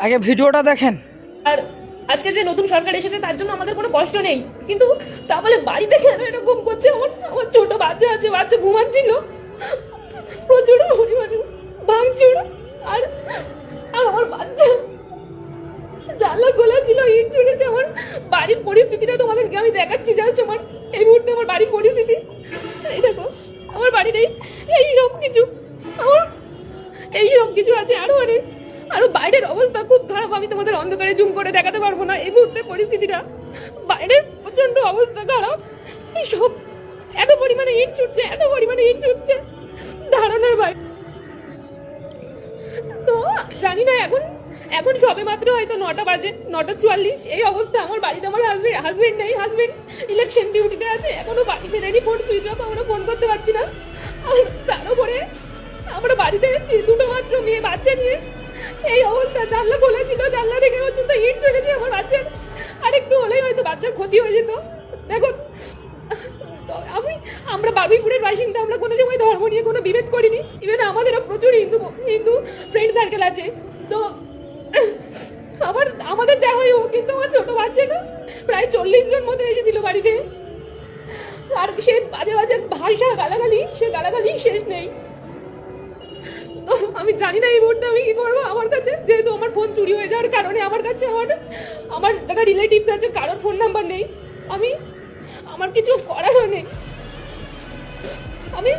আগে ভিডিওটা দেখেন। আর আজকে যে নতুন সরকার এসেছে তার জন্য আমাদের কোনো কষ্ট নেই, কিন্তু তা বলে বাড়িতে কেন এরকম করছে? আমার আমার ছোট বাচ্চা আছে, বাচ্চা ঘুমাচ্ছিল, প্রচুর পরিমাণে ভাঙচুর। আর আর আমার বাচ্চা জানলা খোলা ছিল, ইট ছুটেছে। আমার বাড়ির পরিস্থিতিটা তোমাদেরকে আমি দেখাচ্ছি। জাস্ট আমার এই মুহূর্তে আমার বাড়ির পরিস্থিতি এই দেখো। আমার বাড়ির এই সব কিছু, আমার এই সব কিছু আছে। আরো বাইরের অবস্থা খুব খারাপ। আমি তোমাদের অন্ধকারে জুম করে দেখাতে পারবো না এই মুহূর্তে পরিস্থিতিটা। বাইরের প্রচন্ড অবস্থা খারাপ। এই সব এত পরিমাণে ইট ছুটছে ধারণার বাইরে। তো জানি না, এখন সবে মাত্র হয়তো 9টা বাজে, 9:44। এই অবস্থা। আমার বাড়িতে আমার হাজবেন্ড নেই। হাজবেন্ড ইলেকশন ডিউটিতে আছে, এখনো বাড়ি ফেরেনি। ফোন সুইচ অফ, আমরা ফোন করতে পারছি না। আর তার উপরে আমরা বাড়িতে দুটো মাত্র মেয়ে বাচ্চা নিয়ে এই অবস্থা। জানলা খোলা ছিল, জানলা থেকে পর্যন্ত ইট ছুটেছে আমার বাচ্চার। আর একটু হলেই হয়তো বাচ্চার ক্ষতি হয়ে যেত। দেখো, আমরা বারুইপুরের বাসিন্দা। আমরা কোনো সময় ধর্ম নিয়ে কোনো বিভেদ করিনি। ইভেন আমাদেরও প্রচুর হিন্দু ফ্রেন্ড সার্কেল আছে। তো আমাদের যা হয় হোক, কিন্তু আমার ছোট বাচ্চাটা প্রায় 40 জন মতো এসেছিল বাড়িতে। আর সে বাজে বাজে ভাষা, গালাগালি শেষ নেই। তো আমি জানি না এই মুহূর্তে আমি কি করবো। আমার কাছে যেহেতু আমার ফোন চুরি হয়ে যাওয়ার কারণে আমার কাছে আমার যারা রিলেটিভস আছে কারোর ফোন নাম্বার নেই। আমার কিছু করারও নেই। আমি